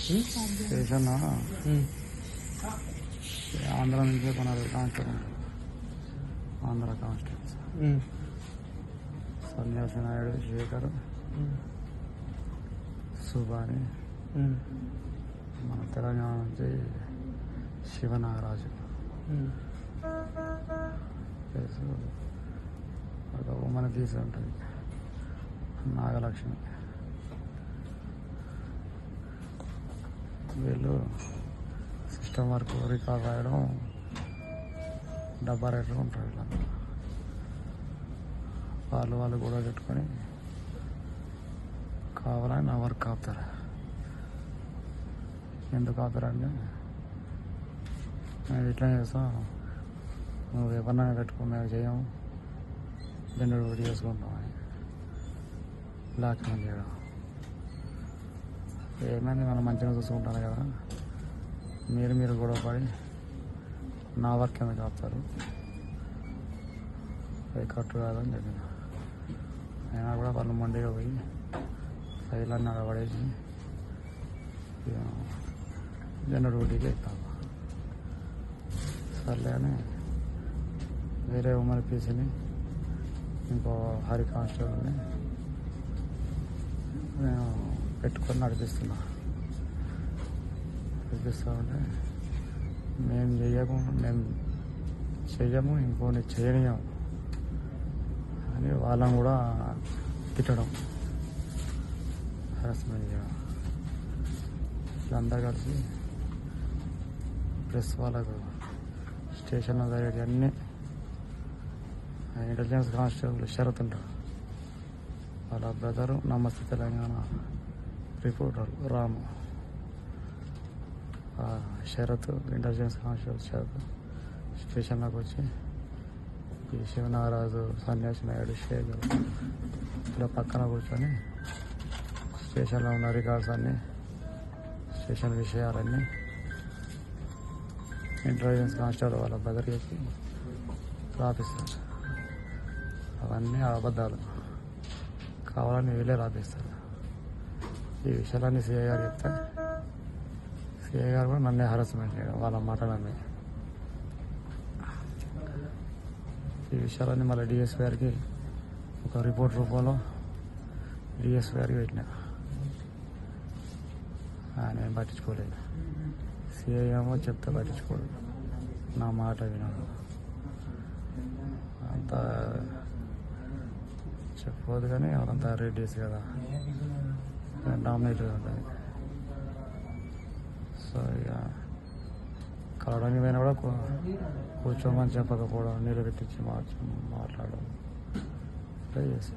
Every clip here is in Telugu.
స్టేషన్ ఆంధ్ర నుంచి కొనాలి కానిస్టేబుల్, ఆంధ్ర కానిస్టేబుల్స్ సన్యాసి నాయుడు, శేఖర్, సుబాని, మన తెలంగాణ నుంచి శివనాగరాజు, ఒక ఉమ్మని తీసి ఉంటుంది నాగలక్ష్మి. వీళ్ళు సిస్టమ్ వర్క్ రికార్డ్ రాయడం, డబ్బా రేట్లు ఉంటారు. వీళ్ళ వాళ్ళు కూడా పెట్టుకొని కావాలని నా వర్క్ ఆపుతారు. ఎందుకు ఆపుతారంటే మేము ఇట్లా చేస్తాం, నువ్వు ఎవరినైనా పెట్టుకో, మేము చేయము, జెండర్ ఒకటి చేసుకుంటాం అని బ్లాక్మెయిల్ చేయడం. ఏమైంది, మనం మంచిగా చూసుకుంటాను కదా, మీరు గొడవపడి నా వర్క్ ఎందుకు ఆపుతారు, అది కట్టు కాదని చెప్పిన. అయినా కూడా వాళ్ళు మండిగా పోయి ఫైల్ అన్నీ అడబడేసి జెండర్ డ్యూటీకి ఎక్కుతాను. సర్లే అని వేరే ఉమ్మడి పీసీని, ఇంకో హరి కానిస్టేబుల్ని నేను పెట్టుకొని నడిపిస్తా ఉంటే, మేము చెయ్యము, ఇంకోని చేయనియము అని వాళ్ళని కూడా తిట్టడం, హెరాస్మెంట్ చేయడం. వీళ్ళందరూ కలిసి ప్రెస్ వాళ్ళకు స్టేషన్లో జరిగేవి అన్నీ ఇంటెలిజెన్స్ కానిస్టేబుల్ షరత్ ఉంటారు. వాళ్ళ బ్రదరు నమస్తే తెలంగాణ రిపోర్టర్ రాము, షరత్ ఇంటెలిజెన్స్ కానిస్టేబుల్ షరత్ స్టేషన్లోకి వచ్చి ఈ శివనాగరాజు, సన్యాసి నాయుడు, శేఖర్ ఇలా పక్కన కూర్చొని స్టేషన్లో ఉన్న రికార్డ్స్ అన్నీ, స్టేషన్ విషయాలన్నీ ఇంటెలిజెన్స్ కానిస్టేబుల్ వాళ్ళ బ్రదర్ చెప్పి రాపిస్తారు. అవన్నీ అబద్ధాలు, కావాలని వీళ్ళే రాపిస్తారు. ఈ విషయాలన్నీ సిఐ గారు చెప్తే సిఐ గారు కూడా నన్నే హరాస్మెంట్ చేయడం, వాళ్ళ మాటలన్నీ. ఈ విషయాలన్నీ మళ్ళీ డిఎస్పీ గారికి ఒక రిపోర్ట్ రూపంలో డిఎస్పీ గారికి పెట్టిన. ఆయన ఏం పట్టించుకోలేదు. సిఐ ఏమో చెప్తే పట్టించుకోడు, నా మాట వినడు. అంతా చెప్పవద్దు కానీ వాళ్ళంతా రెడ్డీస్ కదా, డామినేటెడ్ ఉంటుంది. సో ఇక కలవడానికి పోయినా కూడా కూర్చోమని చెప్పకపోవడం, నీళ్ళు పెట్టించి మాట్లాడడం చేసి,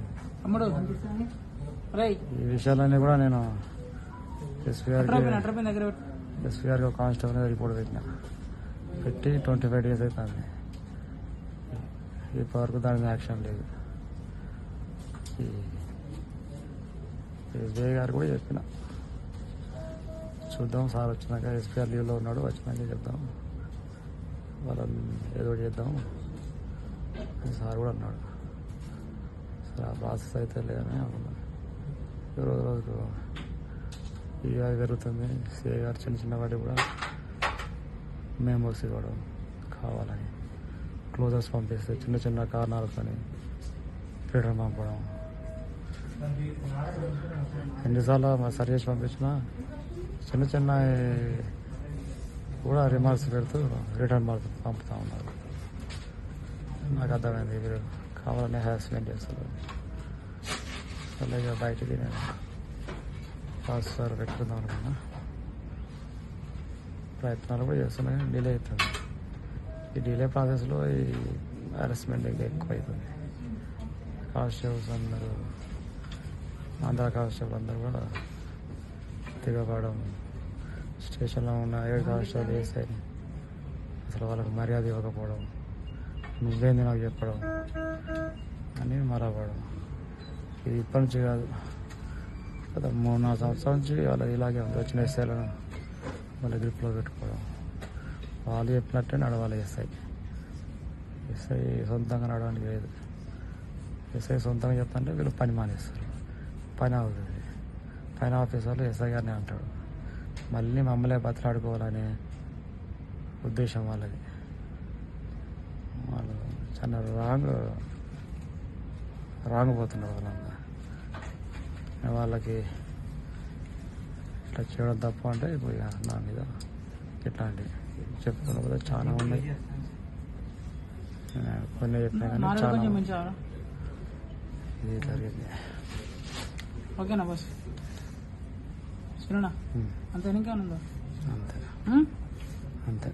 ఈ విషయాలన్నీ కూడా నేను ఎస్పీ గారికి ఒక కానిస్టేబుల్ రిపోర్ట్ పెట్టి 25 days అవుతుంది. ఇప్పటివరకు దాని మీద యాక్షన్ లేదు. ఎస్బీఐ గారు కూడా చెప్పిన, చూద్దాం సార్ వచ్చినాక, ఎస్పీఆర్ లీవ్లో ఉన్నాడు, వచ్చినాక చెప్దాం, వాళ్ళని ఏదో చేద్దాం సార్ కూడా అన్నాడు. సరే ఆ ప్రాసెస్ అయితే లేదని అనుకున్నాను. రోజుకు ఇక జరుగుతుంది. సిఐ గారు చిన్న వాటి కూడా మెమోస్ ఇవ్వడం, కావాలని క్లోజర్స్ పంపిస్తే చిన్న కారణాలతో రిటర్న్ పంపడం. ఎన్నిసార్లు సర్వీస్ పంపించినా చిన్న కూడా రిమార్క్స్ పెడుతూ రిటర్న్ పంపుతూ ఉన్నారు. నాకు అర్థమైంది వీరు కావాలనే హ్యారాస్మెంట్ చేస్తారు. అలాగే బయటికి నేను సార్ పెట్టుకుందాం అనుకున్నా, ప్రయత్నాలు కూడా చేస్తున్నా, డిలే అవుతుంది. ఈ డిలే ప్రాసెస్లో ఈ హ్యారాస్మెంట్ ఇంకా ఎక్కువ అవుతుంది. కానిస్టేబుల్స్ అందరూ, ఆంధ్ర కానిస్టేబుల్ అందరూ కూడా దిగబడడం, స్టేషన్లో ఉన్న 7 కానిస్టేబుల్ వేస్తే అసలు వాళ్ళకి మర్యాద ఇవ్వకపోవడం, నువ్వేంది నాకు చెప్పడం అని మరవడం. ఇది ఇప్పటి నుంచి కాదు, గత 3-4 సంవత్సరాల నుంచి వాళ్ళ ఇలాగే ఉంది. వచ్చిన ఎస్ఐలను వాళ్ళ గ్రిప్లో పెట్టుకోవడం, వాళ్ళు చెప్పినట్టే నడవాలి. ఎస్ఐ సొంతంగా నడవడానికి లేదు. ఎస్ఐ సొంతంగా చెప్తుంటే వీళ్ళు పని మానేస్తారు, పని అవుతుంది. పైన ఆఫీసర్లు ఎస్ఐ గారిని అంటాడు, మళ్ళీ మమ్మల్ని బతలాడుకోవాలనే ఉద్దేశం వాళ్ళది. వాళ్ళు చాలా రాంగ్ పోతున్నారు వాళ్ళంతా. వాళ్ళకి ఇట్లా చేయడం తప్ప అంటే ఇప్పుడు ఇక నా మీద ఇట్లాంటివి చెప్తున్నా కూడా చాలా ఉన్నాయి. కొన్ని చెప్పినా కానీ చాలా ఇది జరిగింది. ఓకేనా బస్ అంతే, ఇంకేమన్నా అంతే అంతే.